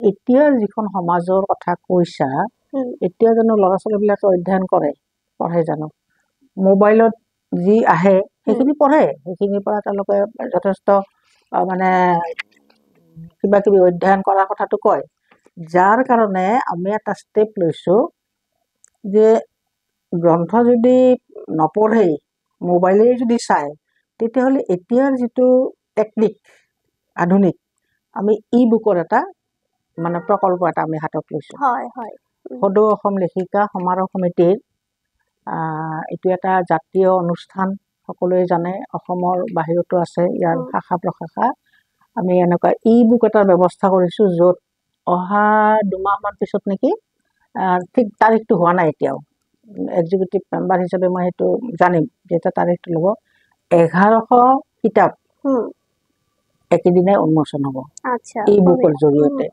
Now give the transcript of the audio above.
এতিয়া যিখন সমাজৰ কথা কৈছা এতিয়া জানো ল'ৰা ছোৱালীবিলাকে অধ্যয়ন কৰে পঢ়ে জানো মোবাইলত যি আহে সেইখিনি পঢ়ে সেইখিনিৰ পৰা তেওঁলোকে যথেষ্ট মানে কিবা কিবি অধ্যয়ন কৰাৰ কথাটো কয় যাৰ কাৰণে আমি এটা ষ্টেপ লৈছোঁ যে গ্ৰন্থ যদি নপঢ়েই মোবাইলেই যদি চায় তেতিয়াহ'লে এতিয়াৰ যিটো টেকনিক আধুনিক আমি ই বুকৰ এটা মানে প্ৰকল্প এটা আমি হাতত লৈছোঁ সদৌ অসম লেখিকা সমাৰোহ সমিতিৰ এইটো এটা জাতীয় অনুষ্ঠান সকলোৱে জানে অসমৰ বাহিৰতো আছে ইয়াৰ শাখা প্ৰশাখা আমি এনেকুৱা ই বুক এটাৰ ব্যৱস্থা কৰিছোঁ য'ত অহা 2 মাহমান পিছত নেকি ঠিক তাৰিখটো হোৱা নাই এতিয়াও এক্সিকিউটিভ মেম্বাৰ হিচাপে মই সেইটো জানিম যে তাৰিখটো ল'ব 1100 কিতাপ একেদিনাই উন্মোচন হ'ব ই বুকৰ জৰিয়তে